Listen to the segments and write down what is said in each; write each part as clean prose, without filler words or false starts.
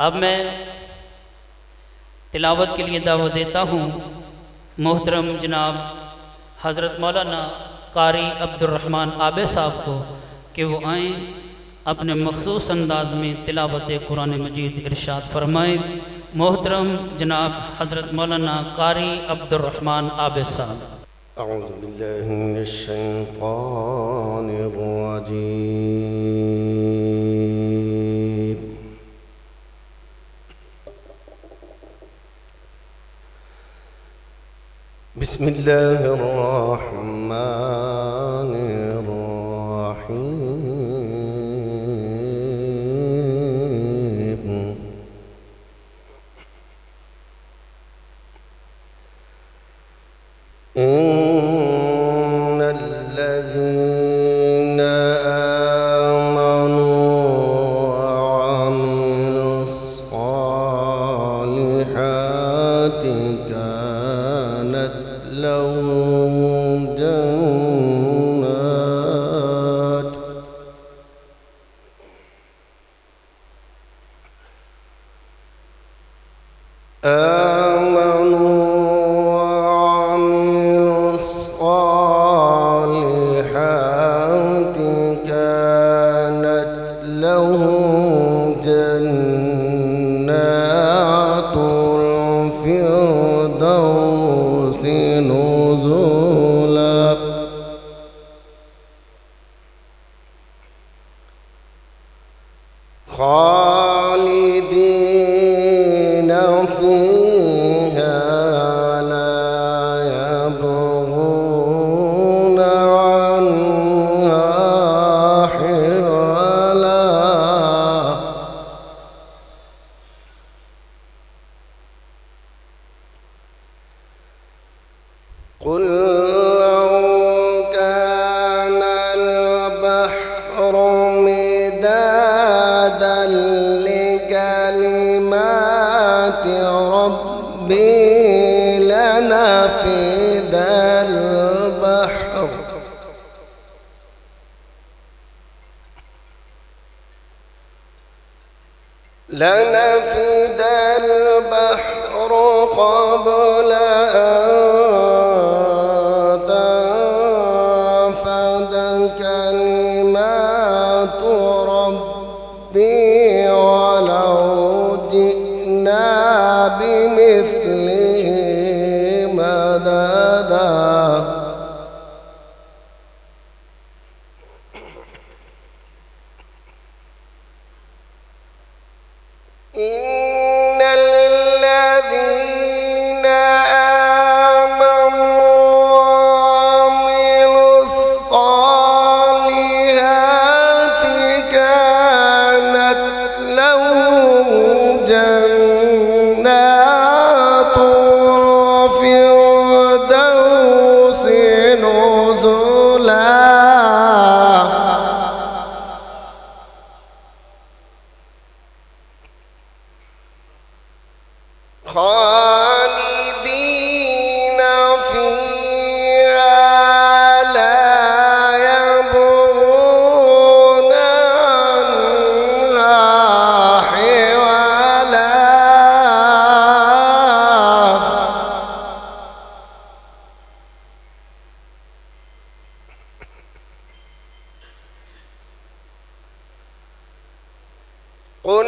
अब मैं तिलावत के लिए दावत देता हूँ मोहतरम जनाब हज़रत मौलाना कारी अब्दुर्रहमान आबे साहब को कि वो आएँ अपने मखसूस अंदाज में तिलावत कुरान मजीद इरशाद फरमाएँ। मोहतरम जनाब हज़रत मौलाना कारी अब्दुर्रहमान आबे साहब। अऊज़ु बिल्लाहि मिनश शैतानिर रजीम। बिस्मिल्लाहिर रहमानिर रहीम। इन्नल्लज़ीना आमनू वअमिलुस्सालिहाति कानत लहुम जन्नात الفردوس نزلا خالدين فيها لا يبغون عنها حولا قل لو كان البحر مدادا لكلمات ربي لنفد البحر قبل أن تنفد كلمات ربي ولو جئنا بمثله مددا إن الذين آمنوا وعملوا الصالحات كانت لهم جنات الفردوس نزلا خالدين فيها لا يبغون عنها حولا قل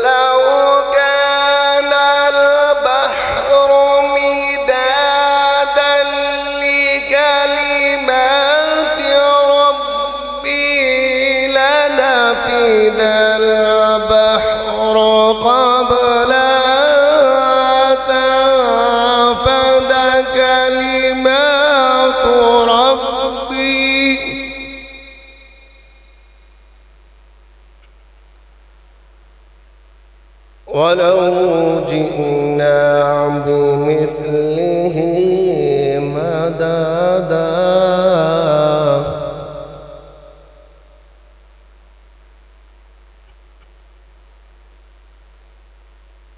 لو كان البحر مدادا لكلمات ربي لنفد البحر قبل أن تنفد كلمات ربي ولو جئنا بمثله مددا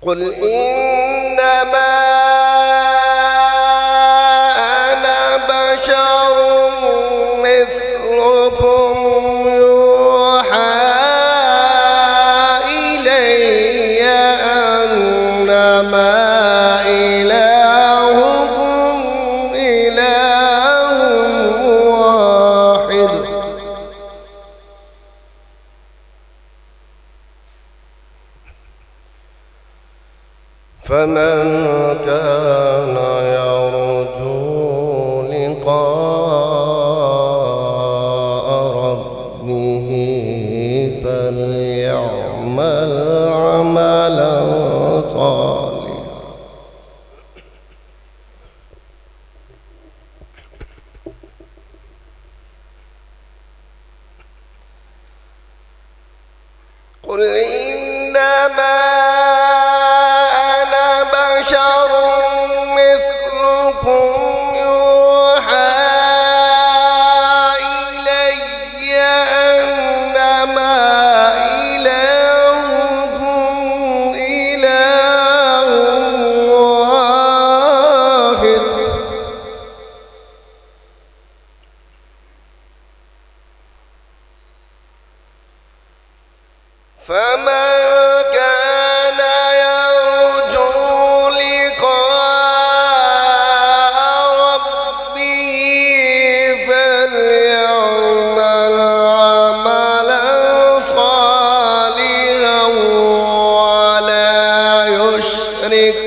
قل إنما أنا بشر مثلكم يوحى إلي فمن كان يرجو لقاء ربه فليعمل عملا صالحا. قل إنما أنا بشر مثلكم يوحى إلي أنما إلهكم إله واحد فمن كان يرجو لقاء ربه فليعمل عملا صالحا ولا يشرك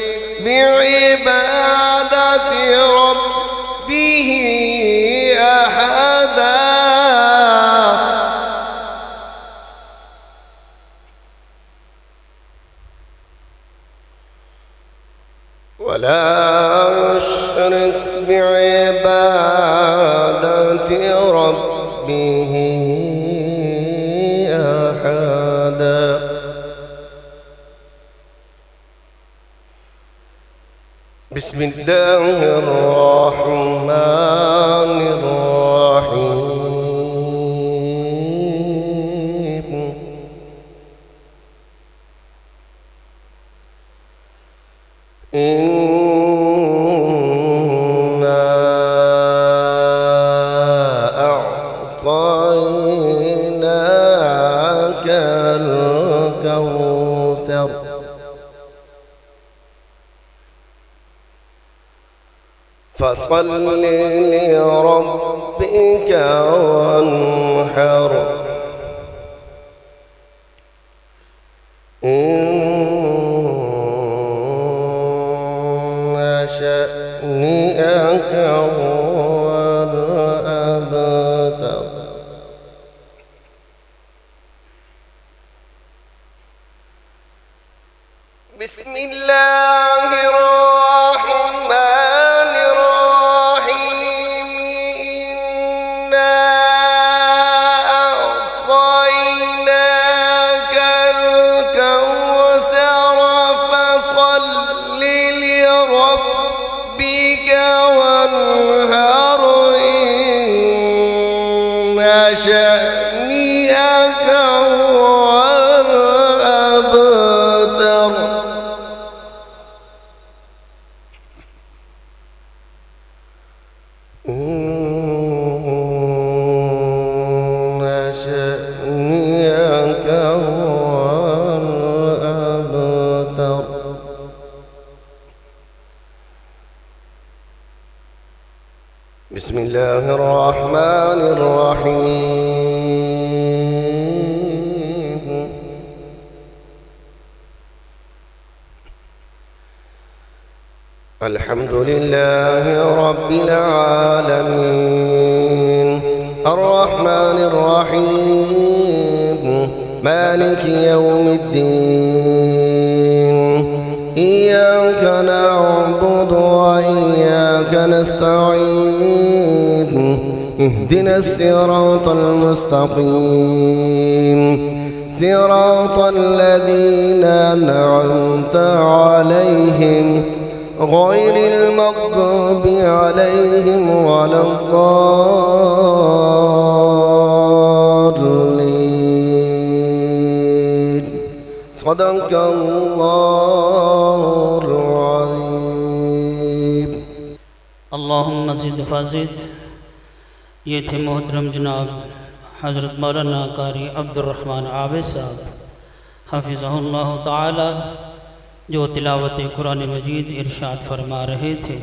بعبادة ربه أحدا. ولا يشرك بعبادة ربه أحدا. بسم الله الرحمن الرحيم. إنا أعطيناك الكوثر فصل لربك وانحر شأنئك هو الأبتر. بسم الله الرحمن الرحيم. إنا أعطيناك الكوثر فصل لربك وانحر إن شأنئك هو الأبتر. إن شأنئك هو الأبتر. بسم الله الرحمن الرحيم. الحمد لله رب العالمين الرحمن الرحيم مالك يوم الدين. إياك نعبد وإياك نستعين. اهدنا الصراط المستقيم صراط الذين أنعمت عليهم غير المغضوب عليهم ولا الضالين. صدق الله العظيم. اللهم زد فزد. ये थे मोहतरम जनाब हज़रत मौलाना कारी अब्दुर्रहमान आबिद साहब हफ़िज़हुल्लाह ताला, जो तिलावत कुरान मजीद इरशाद फरमा रहे थे।